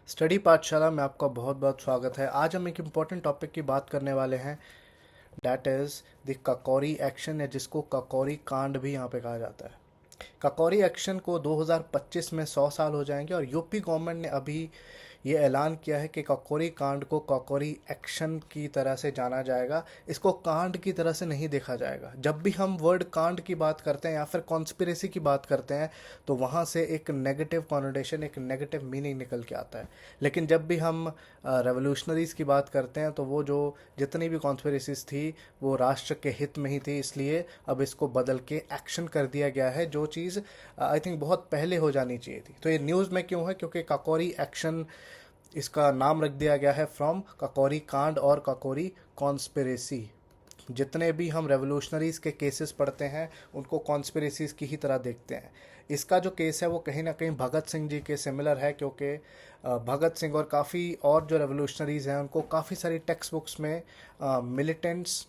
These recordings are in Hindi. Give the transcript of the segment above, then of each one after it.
स्टडी पाठशाला में आपका बहुत बहुत स्वागत है। आज हम एक इम्पॉर्टेंट टॉपिक की बात करने वाले हैं, that is the Kakori action, या जिसको काकोरी कांड भी यहाँ पे कहा जाता है। काकोरी एक्शन को 2025 में 100 साल हो जाएंगे और यूपी गवर्नमेंट ने अभी ये ऐलान किया है कि काकोरी कांड को काकोरी एक्शन की तरह से जाना जाएगा। इसको कांड की तरह से नहीं देखा जाएगा। जब भी हम वर्ड कांड की बात करते हैं या फिर कॉन्स्पिरेसी की बात करते हैं तो वहाँ से एक नेगेटिव कॉनोटेशन, एक नेगेटिव मीनिंग निकल के आता है। लेकिन जब भी हम रेवोल्यूशनरीज़ की बात करते हैं तो वो जो जितनी भी कॉन्स्पिरेसीज थी वो राष्ट्र के हित में ही थी, इसलिए अब इसको बदल के एक्शन कर दिया गया है, जो चीज़ आई थिंक बहुत पहले हो जानी चाहिए थी। तो ये न्यूज़ में क्यों है? क्योंकि काकोरी एक्शन इसका नाम रख दिया गया है फ्रॉम काकोरी कांड और काकोरी कॉन्स्पिरेसी। जितने भी हम रेवोल्यूशनरीज़ के केसेस पढ़ते हैं उनको कॉन्स्पिरेसीज़ की ही तरह देखते हैं। इसका जो केस है वो कहीं ना कहीं भगत सिंह जी के सिमिलर है, क्योंकि भगत सिंह और काफ़ी और जो रेवोल्यूशनरीज़ हैं उनको काफ़ी सारी टेक्स्ट बुक्स में मिलिटेंट्स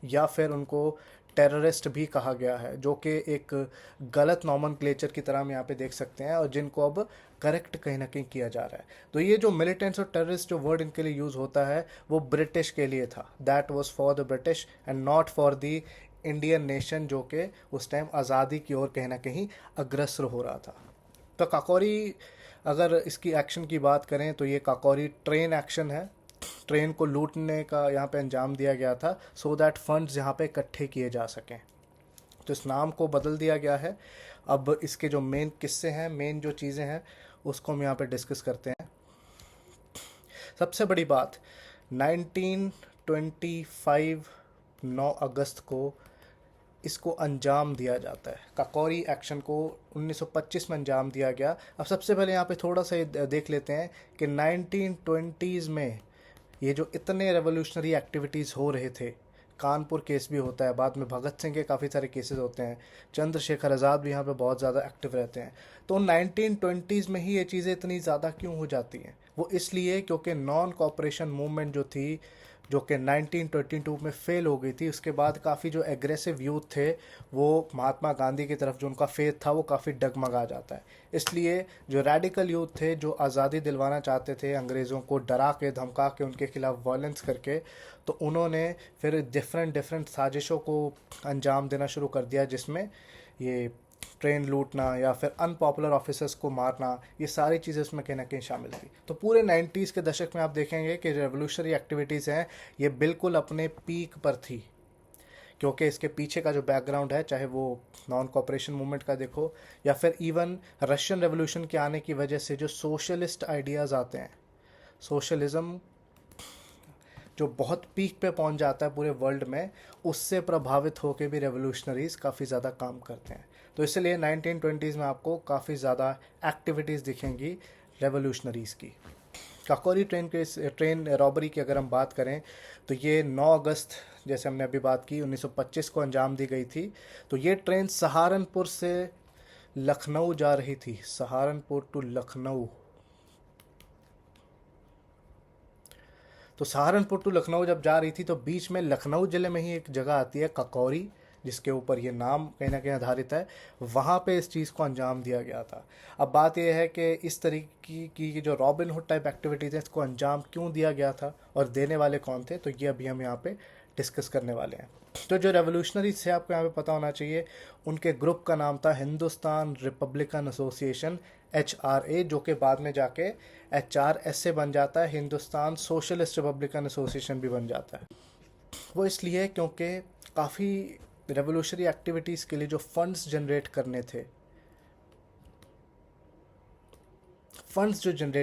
या फिर उनको टेररिस्ट भी कहा गया है, जो कि एक गलत नॉमनक्लेचर की तरह हम यहाँ पे देख सकते हैं और जिनको अब करेक्ट कहीं ना कहीं किया जा रहा है। तो ये जो मिलिटेंट्स और टेररिस्ट जो वर्ड इनके लिए यूज़ होता है वो ब्रिटिश के लिए था। That was for the British and not for the Indian nation, जो कि उस टाइम आज़ादी की ओर कहीं ना कहीं अग्रसर हो रहा था। तो काकोरी, अगर इसकी एक्शन की बात करें तो ये काकोरी ट्रेन एक्शन है। ट्रेन को लूटने का यहाँ पे अंजाम दिया गया था सो दैट फंड्स यहाँ पे इकट्ठे किए जा सकें। तो इस नाम को बदल दिया गया है। अब इसके जो मेन किस्से हैं, मेन जो चीज़ें हैं उसको हम यहाँ पे डिस्कस करते हैं। सबसे बड़ी बात, 1925 9 अगस्त को इसको अंजाम दिया जाता है। काकोरी एक्शन को 1925 में अंजाम दिया गया। अब सबसे पहले यहाँ पे थोड़ा सा देख लेते हैं कि 1920s में ये जो इतने रेवोल्यूशनरी एक्टिविटीज़ हो रहे थे, कानपुर केस भी होता है, बाद में भगत सिंह के काफ़ी सारे केसेस होते हैं, चंद्रशेखर आज़ाद भी यहाँ पे बहुत ज़्यादा एक्टिव रहते हैं। तो 1920s में ही ये चीज़ें इतनी ज़्यादा क्यों हो जाती हैं? वो इसलिए क्योंकि नॉन कॉपरेशन मूवमेंट जो थी, जो कि 1922 में फेल हो गई थी, उसके बाद काफ़ी जो एग्रेसिव यूथ थे वो महात्मा गांधी की तरफ जो उनका फेथ था वो काफ़ी डगमगा जाता है। इसलिए जो रेडिकल यूथ थे, जो आज़ादी दिलवाना चाहते थे, अंग्रेज़ों को डरा के धमका के उनके खिलाफ वायलेंस करके, तो उन्होंने फिर डिफरेंट डिफरेंट साजिशों को अंजाम देना शुरू कर दिया, जिसमें ये ट्रेन लूटना या फिर अनपॉपुलर ऑफिसर्स को मारना, ये सारी चीज़ें उसमें कहीं ना कहीं शामिल थी। तो पूरे 90s के दशक में आप देखेंगे कि रेवोल्यूशनरी एक्टिविटीज़ हैं ये बिल्कुल अपने पीक पर थी, क्योंकि इसके पीछे का जो बैकग्राउंड है, चाहे वो नॉन कॉपरेशन मूवमेंट का देखो या फिर इवन रशियन रेवोल्यूशन के आने की वजह से जो सोशलिस्ट आइडियाज़ आते हैं, सोशलिज्म जो बहुत पीक पे पहुंच जाता है पूरे वर्ल्ड में, उससे प्रभावित होकर भी रेवोल्यूशनरीज़ काफ़ी ज़्यादा काम करते हैं। तो इसलिए 1920s में आपको काफ़ी ज़्यादा एक्टिविटीज़ दिखेंगी रेवोल्यूशनरीज़ की। काकोरी ट्रेन रॉबरी की अगर हम बात करें तो ये 9 अगस्त, जैसे हमने अभी बात की, 1925 को अंजाम दी गई थी। तो ये ट्रेन सहारनपुर से लखनऊ जा रही थी, सहारनपुर टू लखनऊ। तो सहारनपुर टू लखनऊ जब जा रही थी तो बीच में लखनऊ ज़िले में ही एक जगह आती है काकोरी, जिसके ऊपर ये नाम कहीं ना कहीं आधारित है। वहाँ पे इस चीज़ को अंजाम दिया गया था। अब बात यह है कि इस तरीके की जो रॉबिन हुड टाइप एक्टिविटीज़ है, इसको अंजाम क्यों दिया गया था और देने वाले कौन थे, तो ये अभी हम यहाँ पे डिस्कस करने वाले हैं। तो जो रेवोल्यूशनरीज थे, आपको यहाँ पे पता होना चाहिए, उनके ग्रुप का नाम था हिंदुस्तान रिपब्लिकन एसोसिएशन, HRA, जो कि बाद में जाके HRS से बन जाता है, हिंदुस्तान सोशलिस्ट रिपब्लिकन एसोसिएशन भी बन जाता है। वो इसलिए क्योंकि काफ़ी रेवोल्यूशनरी एक्टिविटीज़ के लिए जो फंड्स जनरेट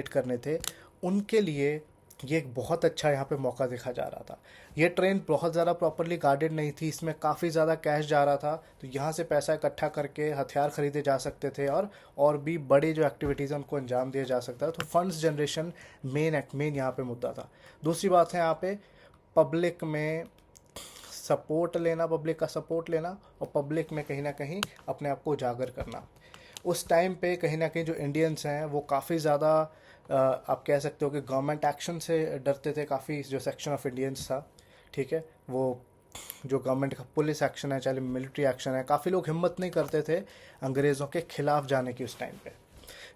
करने थे, उनके लिए ये एक बहुत अच्छा यहाँ पे मौका देखा जा रहा था। ये ट्रेन बहुत ज़्यादा प्रॉपरली गार्डेड नहीं थी, इसमें काफ़ी ज़्यादा कैश जा रहा था, तो यहाँ से पैसा इकट्ठा करके हथियार खरीदे जा सकते थे और भी बड़े जो एक्टिविटीज़ हैं उनको अंजाम दिया जा सकता है। तो फंड्स जनरेशन मेन यहाँ पे मुद्दा था। दूसरी बात है यहाँ पे पब्लिक में सपोर्ट लेना, पब्लिक का सपोर्ट लेना और पब्लिक में कहीं ना कहीं अपने आप को उजागर करना। उस टाइम पे कहीं ना कहीं जो इंडियंस हैं वो काफ़ी ज़्यादा, आप कह सकते हो कि गवर्नमेंट एक्शन से डरते थे। काफ़ी जो सेक्शन ऑफ इंडियंस था, ठीक है, वो जो गवर्नमेंट का पुलिस एक्शन है, चाहे मिलिट्री एक्शन है, काफ़ी लोग हिम्मत नहीं करते थे अंग्रेज़ों के खिलाफ जाने की उस टाइम पे।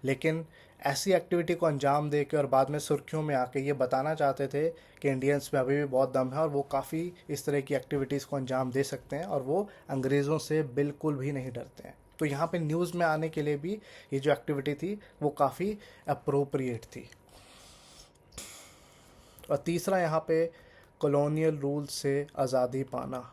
लेकिन ऐसी एक्टिविटी को अंजाम दे के और बाद में सुर्खियों में आके ये बताना चाहते थे कि इंडियंस में अभी भी बहुत दम है और वो काफ़ी इस तरह की एक्टिविटीज़ को अंजाम दे सकते हैं और वो अंग्रेज़ों से बिल्कुल भी नहीं डरते हैं। तो यहाँ पे न्यूज़ में आने के लिए भी ये जो एक्टिविटी थी वो काफ़ी अप्रोप्रिएट थी। और तीसरा यहाँ पे कॉलोनियल रूल से आज़ादी पाना।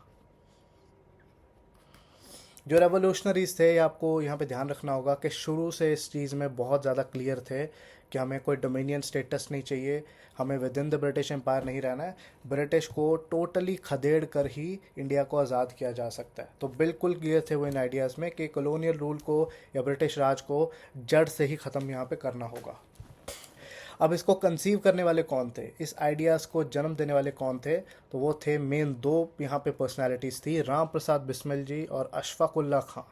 जो रेवोल्यूशनरीज थे, आपको यहाँ पे ध्यान रखना होगा कि शुरू से इस चीज़ में बहुत ज़्यादा क्लियर थे कि हमें कोई डोमिनियन स्टेटस नहीं चाहिए, हमें within the British empire नहीं रहना है, ब्रिटिश को टोटली खदेड़ कर ही इंडिया को आज़ाद किया जा सकता है। तो बिल्कुल क्लियर थे वो इन आइडियाज़ में कि कॉलोनियल रूल को या ब्रिटिश राज को जड़ से ही ख़त्म यहाँ पे करना होगा। अब इसको कंसीव करने वाले कौन थे, इस आइडियाज़ को जन्म देने वाले कौन थे, तो वो थे मेन दो यहाँ पे पर्सनालिटीज़ थी, राम प्रसाद बिस्मिल जी और अशफाक उल्लाह खां।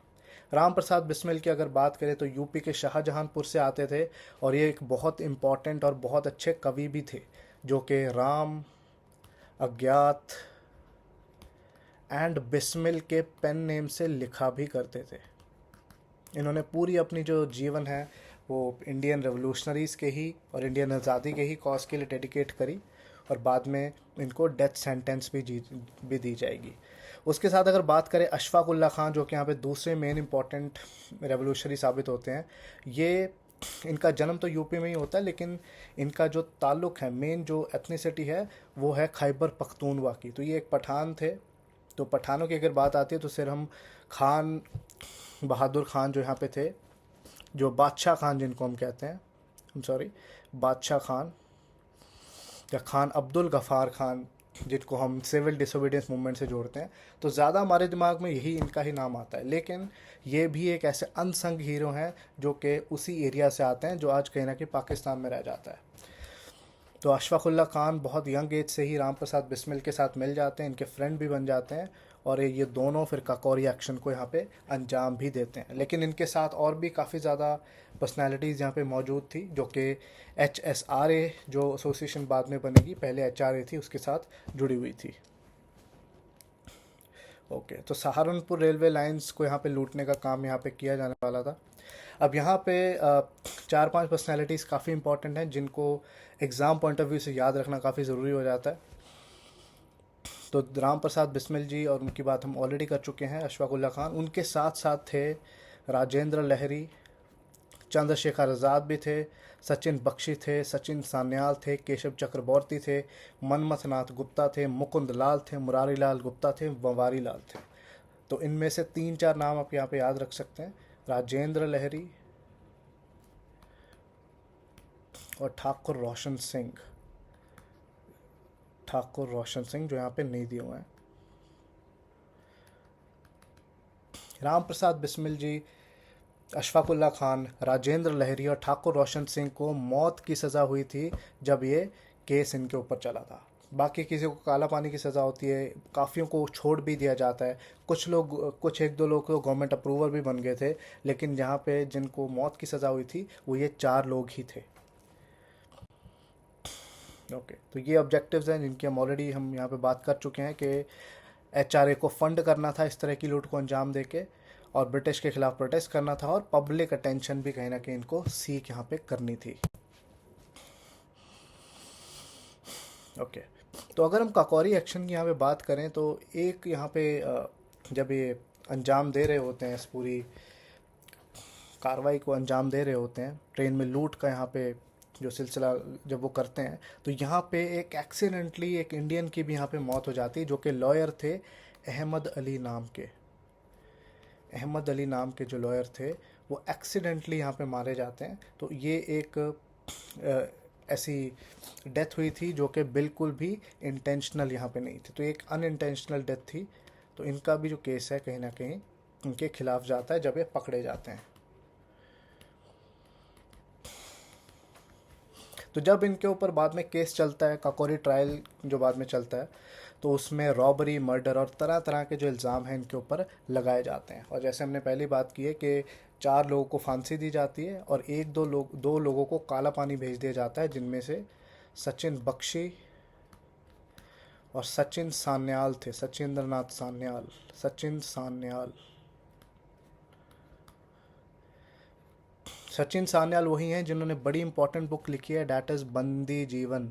राम प्रसाद बिस्मिल की अगर बात करें तो यूपी के शाहजहांपुर से आते थे और ये एक बहुत इम्पॉर्टेंट और बहुत अच्छे कवि भी थे जो कि राम, अज्ञात एंड बिस्मिल के पेन नेम से लिखा भी करते थे। इन्होंने पूरी अपनी जो जीवन है वो इंडियन रेवोल्यूशनरीज़ के ही और इंडियन आज़ादी के ही कॉज के लिए डेडिकेट करी और बाद में इनको डेथ सेंटेंस भी दी जाएगी। उसके साथ अगर बात करें अशफाक उल्लाह खान, जो कि यहाँ पे दूसरे मेन इंपॉर्टेंट रेवोल्यूशनरी साबित होते हैं, ये इनका जन्म तो यूपी में ही होता है लेकिन इनका जो ताल्लुक़ है, मेन जो एथनिसिटी है वो है खैबर पख्तूनवा की। तो ये एक पठान थे। तो पठानों की अगर बात आती है तो सिर हम खान बहादुर खान जो यहाँ पे थे, जो बादशाह खान जिनको हम कहते हैं, बादशाह खान या खान अब्दुल गफ़ार खान जिनको हम सिविल डिसोबीडियंस मूवमेंट से जोड़ते हैं, तो ज़्यादा हमारे दिमाग में यही इनका ही नाम आता है। लेकिन ये भी एक ऐसे अनसंग हीरो हैं जो कि उसी एरिया से आते हैं जो आज कहीं ना कहीं पाकिस्तान में रह जाता है। तो अशफाक उल्लाह खान बहुत यंग एज से ही राम प्रसाद बिस्मिल के साथ मिल जाते हैं, इनके फ्रेंड भी बन जाते हैं और ये दोनों फिर काकोरी एक्शन को यहाँ पे अंजाम भी देते हैं। लेकिन इनके साथ और भी काफ़ी ज़्यादा पर्सनालिटीज़ यहाँ पे मौजूद थी जो कि HSRA जो एसोसिएशन बाद में बनेगी, पहले HRA थी, उसके साथ जुड़ी हुई थी। ओके, तो सहारनपुर रेलवे लाइंस को यहाँ पे लूटने का काम यहाँ पे किया जाने वाला था। अब यहाँ पे 4-5 पर्सनैलिटीज़ काफ़ी इंपॉर्टेंट हैं जिनको एग्ज़ाम पॉइंट ऑफ व्यू से याद रखना काफ़ी ज़रूरी हो जाता है। तो राम प्रसाद बिस्मिल जी और उनकी बात हम ऑलरेडी कर चुके हैं, अशफाक उल्लाह खान। उनके साथ साथ थे राजेंद्र लहरी, चंद्रशेखर आज़ाद भी थे, सचिन बख्शी थे, सचिन सान्याल थे, केशव चक्रवर्ती थे, मनमथ नाथ गुप्ता थे, मुकुंद लाल थे, मुरारी लाल गुप्ता थे, बंवारी लाल थे। तो इनमें से 3-4 नाम आप यहाँ पे याद रख सकते हैं, राजेंद्र लहरी और ठाकुर रोशन सिंह। ठाकुर रोशन सिंह जो यहाँ पे नहीं दिए हुए हैं। राम प्रसाद बिस्मिल जी, अशफाक उल्लाह खान, राजेंद्र लहरी और ठाकुर रोशन सिंह को मौत की सज़ा हुई थी जब ये केस इनके ऊपर चला था। बाकी किसी को काला पानी की सज़ा होती है, काफ़ियों को छोड़ भी दिया जाता है, कुछ एक दो लोग तो गवर्नमेंट अप्रूवर भी बन गए थे, लेकिन यहाँ पे जिनको मौत की सज़ा हुई थी वो ये 4 लोग ही थे। ओके, तो ये ऑब्जेक्टिव्स हैं जिनकी हम यहाँ पे बात कर चुके हैं कि HRA को फंड करना था इस तरह की लूट को अंजाम देके, और ब्रिटिश के खिलाफ प्रोटेस्ट करना था, और पब्लिक अटेंशन भी कहीं ना कहीं इनको सीख यहाँ पे करनी थी। ओके, तो अगर हम काकोरी एक्शन की यहाँ पे बात करें तो एक यहाँ पे जब ये अंजाम दे रहे होते हैं, इस पूरी कार्रवाई को अंजाम दे रहे होते हैं, ट्रेन में लूट का यहाँ पे जो सिलसिला जब वो करते हैं, तो यहाँ पे एक एक्सीडेंटली एक इंडियन की भी यहाँ पे मौत हो जाती है जो कि लॉयर थे, अहमद अली नाम के। अहमद अली नाम के जो लॉयर थे वो एक्सीडेंटली यहाँ पे मारे जाते हैं। तो ये एक ऐसी डेथ हुई थी जो कि बिल्कुल भी इंटेंशनल यहाँ पे नहीं थी, तो एक अनइंटेंशनल डेथ थी। तो इनका भी जो केस है कहीं ना कहीं इनके खिलाफ जाता है जब ये पकड़े जाते हैं। तो जब इनके ऊपर बाद में केस चलता है, काकोरी ट्रायल जो बाद में चलता है, तो उसमें रॉबरी, मर्डर और तरह तरह के जो इल्ज़ाम हैं इनके ऊपर लगाए जाते हैं। और जैसे हमने पहली बात की है कि 4 लोगों को फांसी दी जाती है और दो लोगों को काला पानी भेज दिया जाता है, जिनमें से सचिन बख्शी और सचिन सान्याल थे, सचिंद्र नाथ सान्याल, सचिन सान्याल वही हैं जिन्होंने बड़ी इंपॉर्टेंट बुक लिखी है, डैट इज़ बंदी जीवन।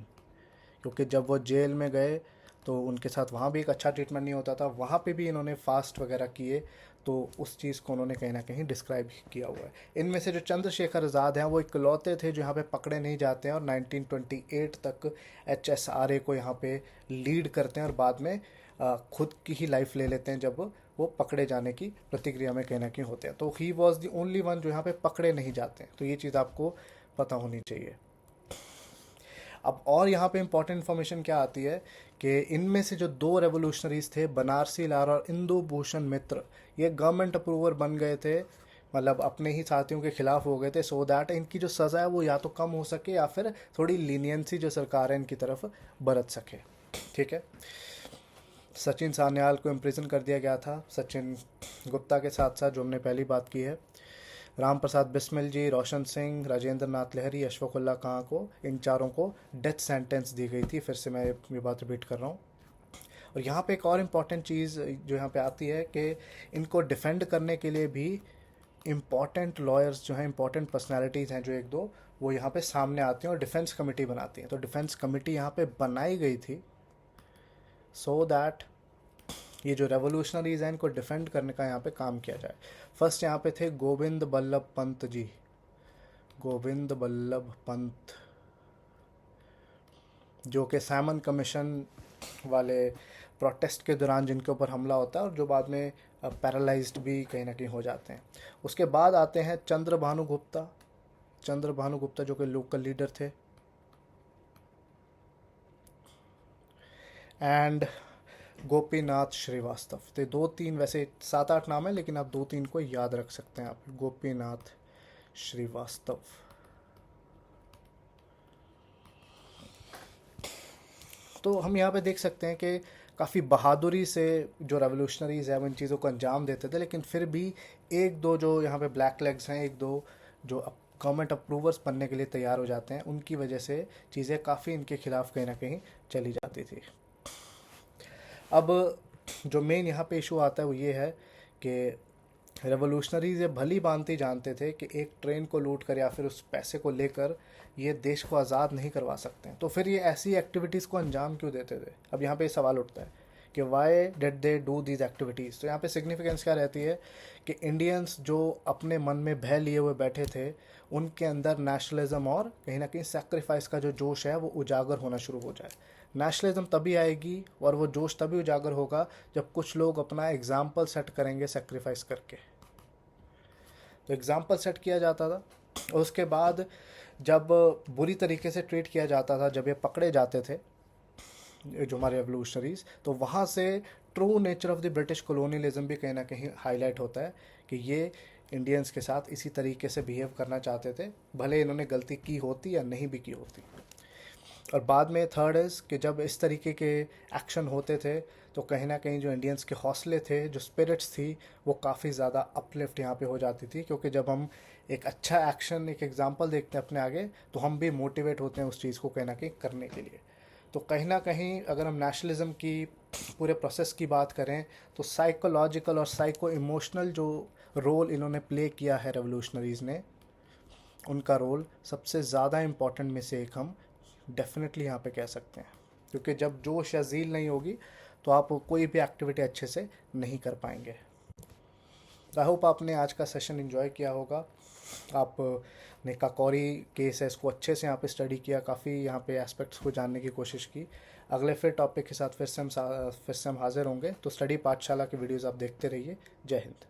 क्योंकि जब वो जेल में गए तो उनके साथ वहाँ भी एक अच्छा ट्रीटमेंट नहीं होता था, वहाँ पे भी इन्होंने फास्ट वगैरह किए, तो उस चीज़ को उन्होंने कहीं ना कहीं डिस्क्राइब किया हुआ है। इनमें से जो चंद्रशेखर आज़ाद हैं वो इकलौते थे जो यहाँ पे पकड़े नहीं जाते हैं और 1928 तक HSRA को यहाँ पे लीड करते हैं और बाद में खुद की ही लाइफ ले लेते हैं जब वो पकड़े जाने की प्रतिक्रिया में कहीं ना कहीं होते हैं। तो he was the only one जो यहाँ पे पकड़े नहीं जाते हैं, तो ये चीज़ आपको पता होनी चाहिए। अब और यहाँ पे इम्पोर्टेंट इन्फॉर्मेशन क्या आती है कि इनमें से जो दो रेवोल्यूशनरीज थे, बनारसी लाल और इंदु भूषण मित्र, ये गवर्नमेंट अप्रूवर बन गए थे, मतलब अपने ही साथियों के खिलाफ हो गए थे, सो दैट इनकी जो सज़ा है वो या तो कम हो सके या फिर थोड़ी लीनियंसी जो सरकार है इनकी तरफ बरत सके। ठीक है। सचिन सान्याल को इम्प्रिजन कर दिया गया था, सचिन गुप्ता के साथ साथ जो हमने पहली बात की है, राम प्रसाद बिस्मिल जी, रोशन सिंह, राजेंद्र नाथ लहरी, अशफाकुल्ला खां को, इन चारों को डेथ सेंटेंस दी गई थी। फिर से मैं ये बात रिपीट कर रहा हूँ। और यहाँ पे एक और इम्पॉर्टेंट चीज़ जो यहाँ पे आती है कि इनको डिफेंड करने के लिए भी इम्पॉर्टेंट लॉयर्स जो हैं, इम्पॉर्टेंट पर्सनैलिटीज़ हैं जो एक दो, वो यहाँ पे सामने आती हैं और डिफेंस कमेटी बनाती हैं। तो डिफेंस कमेटी यहाँ पे बनाई गई थी सो दैट ये जो रेवोल्यूशनरीज हैं इनको डिफेंड करने का यहाँ पे काम किया जाए। फर्स्ट यहाँ पे थे गोविंद बल्लभ पंत जी, गोविंद बल्लभ पंत, जो कि सैमन कमीशन वाले प्रोटेस्ट के दौरान जिनके ऊपर हमला होता है और जो बाद में पैरालाइज्ड भी कहीं ना कहीं हो जाते हैं। उसके बाद आते हैं चंद्रभानु गुप्ता, चंद्रभानु गुप्ता जो कि लोकल लीडर थे, एंड गोपीनाथ श्रीवास्तव। तो दो तीन, वैसे 7-8 नाम है लेकिन आप 2-3 को याद रख सकते हैं आप, गोपीनाथ श्रीवास्तव। तो हम यहाँ पे देख सकते हैं कि काफ़ी बहादुरी से जो रेवोल्यूशनरीज है वो इन चीज़ों को अंजाम देते थे, लेकिन फिर भी एक दो जो यहाँ पे ब्लैक लेग्स हैं, एक दो जो गवर्नमेंट अप्रूवर्स बनने के लिए तैयार हो जाते हैं, उनकी वजह से चीज़ें काफ़ी इनके खिलाफ कहीं ना कहीं चली जाती थी। अब जो मेन यहाँ पे इशू आता है वो ये है कि रेवोल्यूशनरीज ये भली भांति जानते थे कि एक ट्रेन को लूट कर या फिर उस पैसे को लेकर ये देश को आज़ाद नहीं करवा सकते हैं, तो फिर ये ऐसी एक्टिविटीज़ को अंजाम क्यों देते थे। अब यहाँ पे सवाल उठता है कि why did they do these activities. तो यहाँ पे सिग्निफिकेंस क्या रहती है कि इंडियंस जो अपने मन में भय लिए हुए बैठे थे, उनके अंदर नेशनलिज्म और कहीं ना कहीं सेक्रीफाइस का जो जोश है वो उजागर होना शुरू हो जाए। नेशनलिज्म तभी आएगी और वो जोश तभी उजागर होगा जब कुछ लोग अपना एग्जाम्पल सेट करेंगे सेक्रीफाइस करके। तो एग्जाम्पल सेट किया जाता था, और उसके बाद जब बुरी तरीके से ट्रीट किया जाता था, जब ये पकड़े जाते थे जो हमारे रेवोल्यूशनरीज, तो वहाँ से true nature of the British colonialism भी कहीं ना कहीं हाईलाइट होता है कि ये इंडियंस के साथ इसी तरीके से बिहेव करना चाहते थे, भले इन्होंने गलती की होती या नहीं भी की होती। और बाद में थर्ड इज़ कि जब इस तरीके के एक्शन होते थे तो कहीं ना कहीं जो इंडियंस के हौसले थे, जो स्पिरिट्स थी, वो काफ़ी ज़्यादा अपलिफ्ट यहाँ पे हो जाती थी, क्योंकि जब हम एक अच्छा एक्शन, एक एग्जांपल देखते हैं अपने आगे, तो हम भी मोटिवेट होते हैं उस चीज़ को कहीं ना कहीं करने के लिए। तो कहीं ना कहीं अगर हम नेशनलिज्म की पूरे प्रोसेस की बात करें तो साइकोलॉजिकल और साइको इमोशनल जो रोल इन्होंने प्ले किया है रेवोल्यूशनरीज़ ने, उनका रोल सबसे ज़्यादा इम्पॉर्टेंट में से एक हम डेफिनेटली यहाँ पे कह सकते हैं। क्योंकि जब जोश या ज़ील नहीं होगी तो आप कोई भी एक्टिविटी अच्छे से नहीं कर पाएंगे। आई होप आपने आज का सेशन एंजॉय किया होगा। आपने काकोरी केस है इसको अच्छे से यहाँ पे स्टडी किया, काफ़ी यहाँ पे एस्पेक्ट्स को जानने की कोशिश की। अगले फिर टॉपिक के साथ फिर से हम हाजिर होंगे। तो स्टडी पाठशाला की वीडियोज़ आप देखते रहिए। जय हिंद।